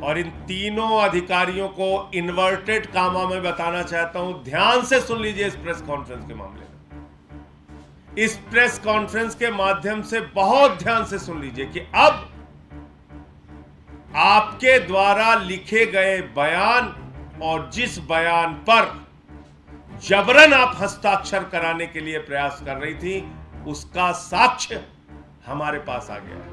और इन तीनों अधिकारियों को इन्वर्टेड कामा में बताना चाहता हूं, ध्यान से सुन लीजिए इस प्रेस कॉन्फ्रेंस के मामले में। इस प्रेस कॉन्फ्रेंस के माध्यम से बहुत ध्यान से सुन लीजिए कि अब आपके द्वारा लिखे गए बयान और जिस बयान पर जबरन आप हस्ताक्षर कराने के लिए प्रयास कर रही थी, उसका साक्ष्य हमारे पास आ गया है।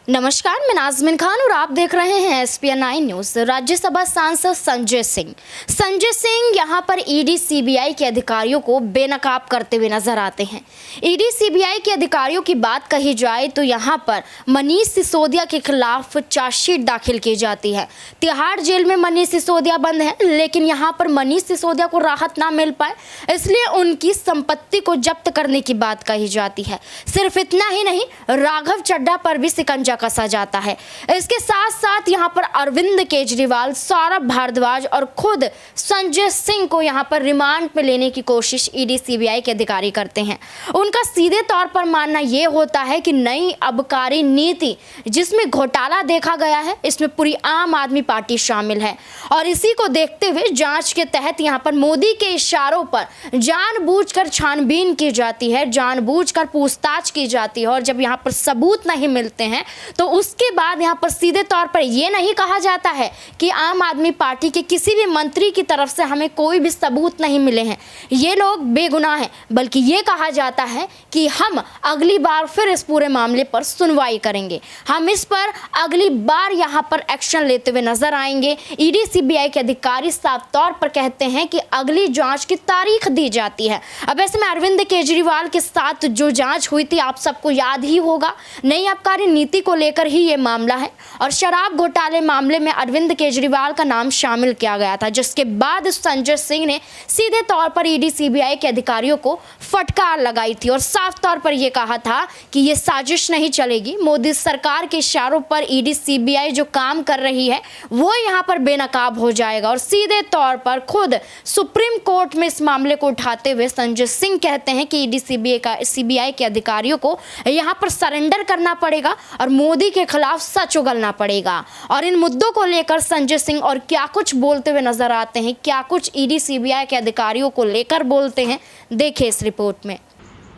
नमस्कार, मैं नाज़मीन खान और आप देख रहे हैं SPN 9 न्यूज़। राज्यसभा सांसद संजय सिंह यहां पर ईडी सीबीआई के अधिकारियों को बेनकाब करते हुए नजर आते हैं। ईडी सीबीआई के अधिकारियों की बात कही जाए तो यहां पर मनीष सिसोदिया के खिलाफ चार्जशीट दाखिल की जाती है। तिहाड़ जेल में मनीष सिसोदिया बंद है, लेकिन यहां पर मनीष सिसोदिया को राहत ना मिल पाए, इसलिए उनकी संपत्ति को जब्त करने की बात कही जाती है। सिर्फ इतना ही नहीं, राघव चड्ढा पर भी शिकंजा कसा जाता है। इसके साथ साथ यहां पर अरविंद केजरीवाल, सौरभ भारद्वाज और खुद संजय सिंह को यहां पर रिमांड पे लेने की कोशिश ईडी सीबीआई के अधिकारी करते हैं। उनका सीधे तौर पर मानना यह होता है कि नई आबकारी नीति जिसमें घोटाला देखा गया है, इसमें पूरी आम आदमी पार्टी शामिल है और इसी को देखते हुए जांच के तहत यहां पर मोदी के इशारों पर जानबूझकर छानबीन की जाती है, जानबूझकर पूछताछ की जाती है और जब यहां पर सबूत नहीं मिलते हैं तो उसके बाद यहां पर सीधे तौर पर यह नहीं कहा जाता है कि आम आदमी पार्टी के किसी भी मंत्री की तरफ से हमें कोई भी सबूत नहीं मिले हैं, ये लोग बेगुनाह हैं, बल्कि ये कहा जाता है कि हम अगली बार फिर इस पूरे मामले पर सुनवाई करेंगे, हम इस पर अगली बार यहां पर एक्शन लेते हुए नजर आएंगे। ईडी सीबीआई के अधिकारी साफ तौर पर कहते हैं कि अगली जांच की तारीख दी जाती है। अब ऐसे में अरविंद केजरीवाल के साथ जो जांच हुई थी, आप सबको याद ही होगा, नई आबकारी नीति को लेकर ही ये मामला है और शराब घोटाले मामले में अरविंद केजरीवाल का नाम शामिल किया गया था, जिसके बाद संजय सिंह ने सीधे तौर पर ईडी सीबीआई के अधिकारियों को फटकार लगाई थी और साफ तौर पर यह कहा था कि ये साजिश नहीं चलेगी। मोदी सरकार के इशारों पर ईडी सीबीआई जो काम कर रही है वो यहां पर बेनकाब हो जाएगा और सीधे तौर पर खुद सुप्रीम कोर्ट में इस मामले को उठाते हुए संजय सिंह कहते हैं कि ईडी सीबीआई के अधिकारियों को यहां पर सरेंडर करना पड़ेगा और मोदी के खिलाफ सच उगलना पड़ेगा। और इन मुद्दों को लेकर संजय सिंह और क्या कुछ बोलते हुए नजर आते हैं, क्या कुछ ईडी सीबीआई के अधिकारियों को लेकर बोलते हैं, देखिए इस रिपोर्ट में।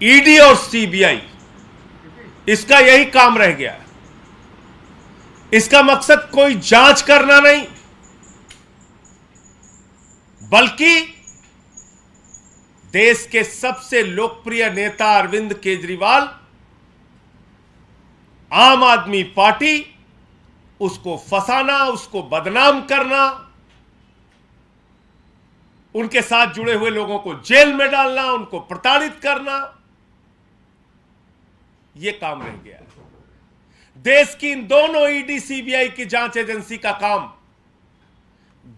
ईडी और सीबीआई इसका यही काम रह गया है। इसका मकसद कोई जांच करना नहीं, बल्कि देश के सबसे लोकप्रिय नेता अरविंद केजरीवाल, आम आदमी पार्टी, उसको फंसाना, उसको बदनाम करना, उनके साथ जुड़े हुए लोगों को जेल में डालना, उनको प्रताड़ित करना, यह काम रह गया है। देश की इन दोनों ईडी सीबीआई की जांच एजेंसी का काम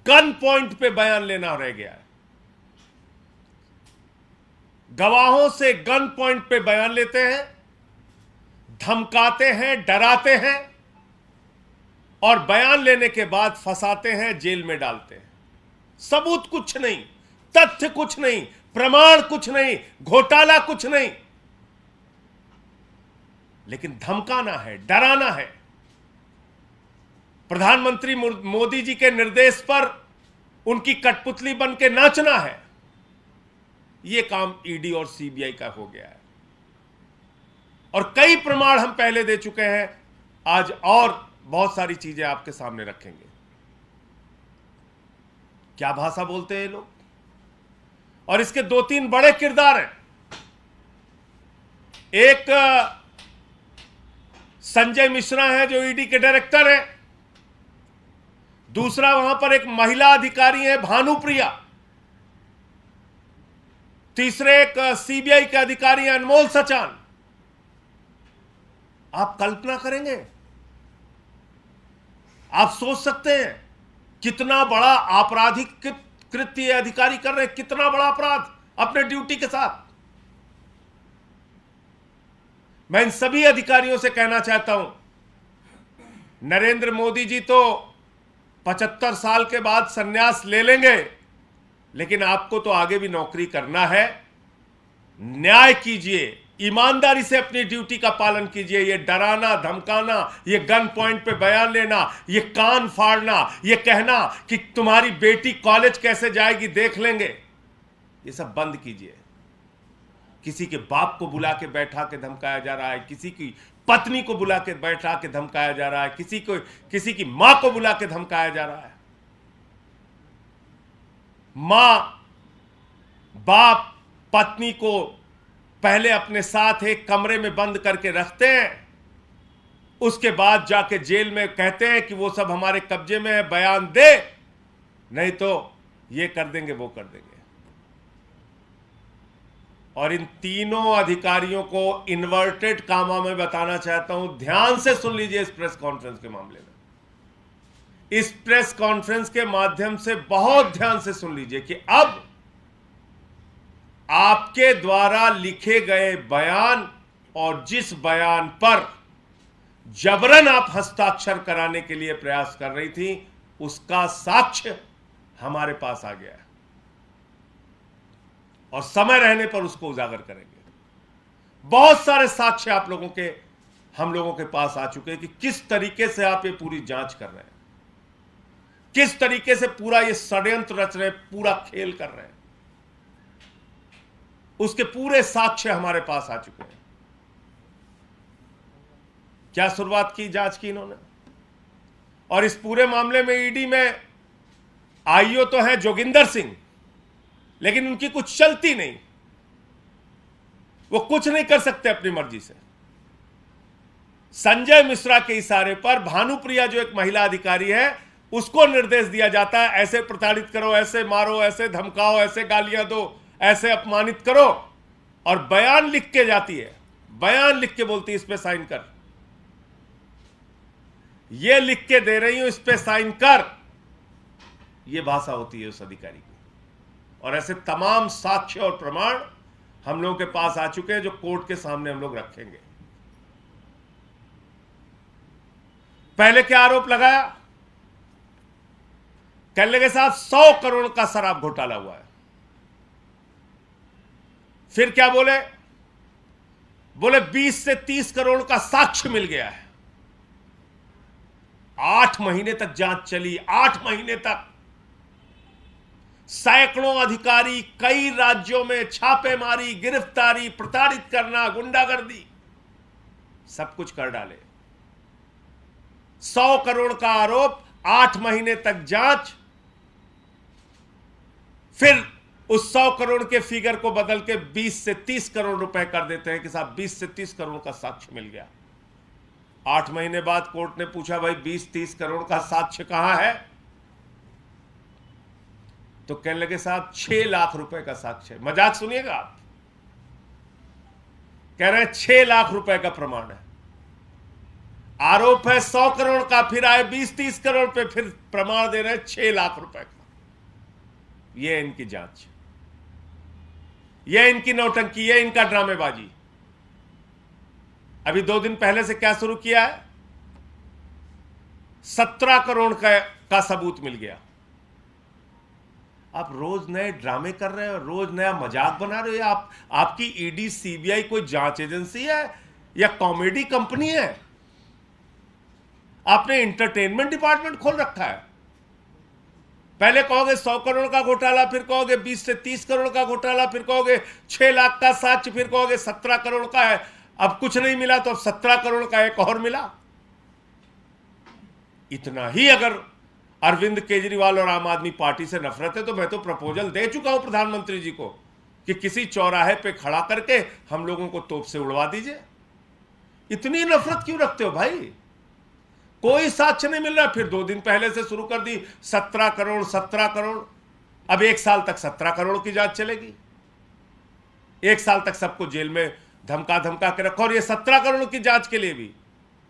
गन पॉइंट पे बयान लेना रह गया है। गवाहों से गन पॉइंट पे बयान लेते हैं, धमकाते हैं, डराते हैं और बयान लेने के बाद फंसाते हैं, जेल में डालते हैं। सबूत कुछ नहीं, तथ्य कुछ नहीं, प्रमाण कुछ नहीं, घोटाला कुछ नहीं, लेकिन धमकाना है, डराना है। प्रधानमंत्री मोदी जी के निर्देश पर उनकी कठपुतली बन के नाचना है। यह काम ईडी और सीबीआई का हो गया है और कई प्रमाण हम पहले दे चुके हैं, आज और बहुत सारी चीजें आपके सामने रखेंगे। क्या भाषा बोलते हैं ये लोग, और इसके दो तीन बड़े किरदार हैं। एक संजय मिश्रा है जो ईडी के डायरेक्टर हैं, दूसरा वहां पर एक महिला अधिकारी है भानुप्रिया, तीसरे एक सीबीआई के अधिकारी हैं अनमोल सचान। आप कल्पना करेंगे, आप सोच सकते हैं कितना बड़ा आपराधिक कृत्य अधिकारी कर रहे हैं, कितना बड़ा अपराध अपने ड्यूटी के साथ। मैं इन सभी अधिकारियों से कहना चाहता हूं, नरेंद्र मोदी जी तो 75 साल के बाद सन्यास ले लेंगे, लेकिन आपको तो आगे भी नौकरी करना है। न्याय कीजिए, ईमानदारी से अपनी ड्यूटी का पालन कीजिए। ये डराना धमकाना, ये गन पॉइंट पे बयान लेना, ये कान फाड़ना, ये कहना कि तुम्हारी बेटी कॉलेज कैसे जाएगी देख लेंगे, ये सब बंद कीजिए। किसी के बाप को बुला के बैठा के धमकाया जा रहा है, किसी की पत्नी को बुला के बैठा के धमकाया जा रहा है, किसी की मां को बुला के धमकाया जा रहा है। मां बाप पत्नी को पहले अपने साथ एक कमरे में बंद करके रखते हैं, उसके बाद जाके जेल में कहते हैं कि वो सब हमारे कब्जे में है, बयान दे, नहीं तो ये कर देंगे वो कर देंगे। और इन तीनों अधिकारियों को इन्वर्टेड कामा में बताना चाहता हूं, ध्यान से सुन लीजिए इस प्रेस कॉन्फ्रेंस के मामले में। इस प्रेस कॉन्फ्रेंस के माध्यम से बहुत ध्यान से सुन लीजिए कि अब आपके द्वारा लिखे गए बयान और जिस बयान पर जबरन आप हस्ताक्षर कराने के लिए प्रयास कर रही थी, उसका साक्ष्य हमारे पास आ गया है और समय रहने पर उसको उजागर करेंगे। बहुत सारे साक्ष्य आप लोगों के, हम लोगों के पास आ चुके हैं कि किस तरीके से आप ये पूरी जांच कर रहे हैं, किस तरीके से पूरा ये षड्यंत्र रच रहे हैं, पूरा खेल कर रहे हैं। उसके पूरे साक्ष्य हमारे पास आ चुके हैं। क्या शुरुआत की जांच की इन्होंने, और इस पूरे मामले में ईडी में आईओ तो है जोगिंदर सिंह, लेकिन उनकी कुछ चलती नहीं, वो कुछ नहीं कर सकते अपनी मर्जी से। संजय मिश्रा के इशारे पर भानुप्रिया जो एक महिला अधिकारी है, उसको निर्देश दिया जाता है, ऐसे प्रताड़ित करो, ऐसे मारो, ऐसे धमकाओ, ऐसे गालियां दो, ऐसे अपमानित करो, और बयान लिख के जाती है, बयान लिख के बोलती है इस पे साइन कर, ये लिख के दे रही हूं इस पे साइन कर, ये भाषा होती है उस अधिकारी की। और ऐसे तमाम साक्ष्य और प्रमाण हम लोगों के पास आ चुके हैं जो कोर्ट के सामने हम लोग रखेंगे। पहले क्या आरोप लगाया, कहने के साथ 100 करोड़ का शराब घोटाला हुआ है। फिर क्या बोले, 20 से 30 करोड़ का साक्ष्य मिल गया है। 8 महीने तक जांच चली, 8 महीने तक सैकड़ों अधिकारी कई राज्यों में छापेमारी, गिरफ्तारी, प्रताड़ित करना, गुंडागर्दी, सब कुछ कर डाले। 100 करोड़ का आरोप, 8 महीने तक जांच, फिर उस 100 करोड़ के फिगर को बदल के 20 से 30 करोड़ रुपए कर देते हैं कि साहब 20 से 30 करोड़ का साक्ष्य मिल गया। 8 महीने बाद कोर्ट ने पूछा, भाई 20-30 करोड़ का साक्ष्य कहां है? तो कहने लगे साहब 6 लाख रुपए का साक्ष्य। मजाक सुनिएगा आप, कह रहे हैं 6 लाख रुपए का प्रमाण है। आरोप है 100 करोड़ का, फिर आए 20-30 करोड़ पे, फिर प्रमाण दे रहे हैं 6 लाख रुपए का। ये इनकी जांच, ये इनकी नौटंकी, ये इनका ड्रामेबाजी। अभी 2 दिन पहले से क्या शुरू किया है, 17 करोड़ का सबूत मिल गया। आप रोज नए ड्रामे कर रहे हो, रोज नया मजाक बना रहे हो। आपकी ईडी सीबीआई कोई जांच एजेंसी है या कॉमेडी कंपनी है? आपने एंटरटेनमेंट डिपार्टमेंट खोल रखा है। पहले कहोगे 100 करोड़ का घोटाला, फिर कहोगे 20 से 30 करोड़ का घोटाला, फिर कहोगे 6 लाख का साक्ष्य, फिर कहोगे 17 करोड़ का है। अब कुछ नहीं मिला तो अब 17 करोड़ का एक और मिला। इतना ही अगर अरविंद केजरीवाल और आम आदमी पार्टी से नफरत है तो मैं तो प्रपोजल दे चुका हूं प्रधानमंत्री जी को कि किसी चौराहे पे खड़ा करके हम लोगों को तोप से उड़वा दीजिए। इतनी नफरत क्यों रखते हो भाई? कोई साक्ष्य नहीं मिल रहा, फिर 2 दिन पहले से शुरू कर दी 17 करोड़ 17 करोड़। अब 1 साल तक 17 करोड़ की जांच चलेगी। 1 साल तक सबको जेल में धमका धमका के रखो। और ये 17 करोड़ की जांच के लिए भी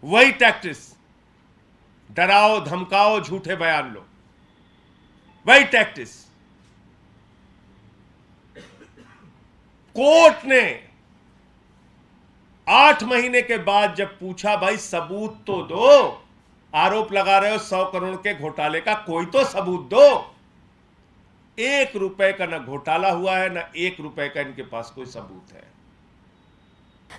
वही टैक्टिस, डराओ धमकाओ झूठे बयान लो, वही टैक्टिस। कोर्ट ने 8 महीने के बाद जब पूछा भाई सबूत तो दो, आरोप लगा रहे हो 100 करोड़ के घोटाले का, कोई तो सबूत दो। 1 रुपए का ना घोटाला हुआ है, ना 1 रुपए का इनके पास कोई सबूत है।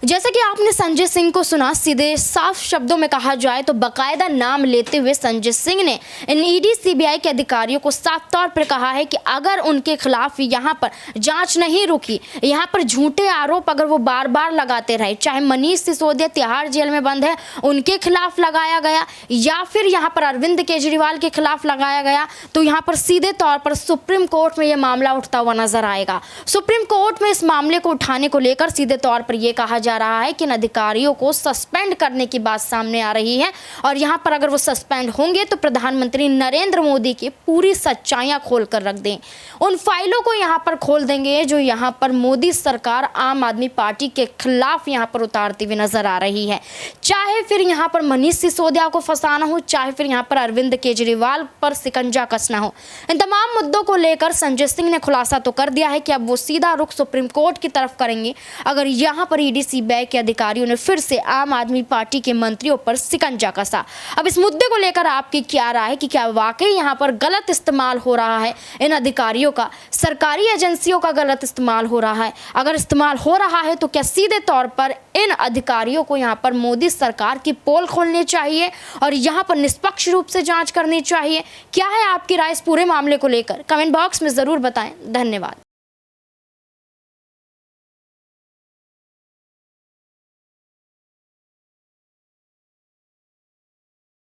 जैसे कि आपने संजय सिंह को सुना, सीधे साफ शब्दों में कहा जाए तो बाकायदा नाम लेते हुए संजय सिंह ने इन ईडी सीबीआई के अधिकारियों को साफ तौर पर कहा है कि अगर उनके खिलाफ यहाँ पर जांच नहीं रुकी, यहाँ पर झूठे आरोप अगर वो बार बार लगाते रहे, चाहे मनीष सिसोदिया तिहाड़ जेल में बंद है उनके खिलाफ लगाया गया या फिर यहाँ पर अरविंद केजरीवाल के खिलाफ लगाया गया, तो यहाँ पर सीधे तौर पर सुप्रीम कोर्ट में ये मामला उठता हुआ नजर आएगा। सुप्रीम कोर्ट में इस मामले को उठाने को लेकर सीधे तौर पर यह कहा जा रहा है कि इन अधिकारियों को सस्पेंड करने की बात सामने आ रही है और यहां पर अगर वो सस्पेंड होंगे तो प्रधानमंत्री नरेंद्र मोदी की पूरी सच्चाइयां खोल कर रख दें, उन फाइलों को यहां पर खोल देंगे जो यहां पर मोदी सरकार आम आदमी पार्टी के खिलाफ यहां पर उतारती हुई नजर आ रही है। चाहे फिर यहां पर मनीष सिसोदिया को फंसाना हो, चाहे फिर यहां पर अरविंद केजरीवाल पर शिकंजा कसना हो, इन तमाम मुद्दों को लेकर संजय सिंह ने खुलासा तो कर दिया है कि अब वो सीधा रुख सुप्रीम कोर्ट की तरफ करेंगे अगर यहां पर ईडी सीबीआई के अधिकारियों ने फिर से आम आदमी पार्टी के मंत्रियों पर शिकंजा कसा। अब इस मुद्दे को लेकर आपकी क्या राय है कि क्या वाकई यहां पर गलत इस्तेमाल हो रहा है इन अधिकारियों का, सरकारी एजेंसियों का गलत इस्तेमाल हो रहा है? अगर इस्तेमाल हो रहा है तो क्या सीधे तौर पर इन अधिकारियों को यहां पर मोदी सरकार की पोल खोलनी चाहिए और यहां पर निष्पक्ष रूप से जांच करनी चाहिए? क्या है आपकी राय इस पूरे मामले को लेकर? कमेंट बॉक्स में जरूर बताएं। धन्यवाद।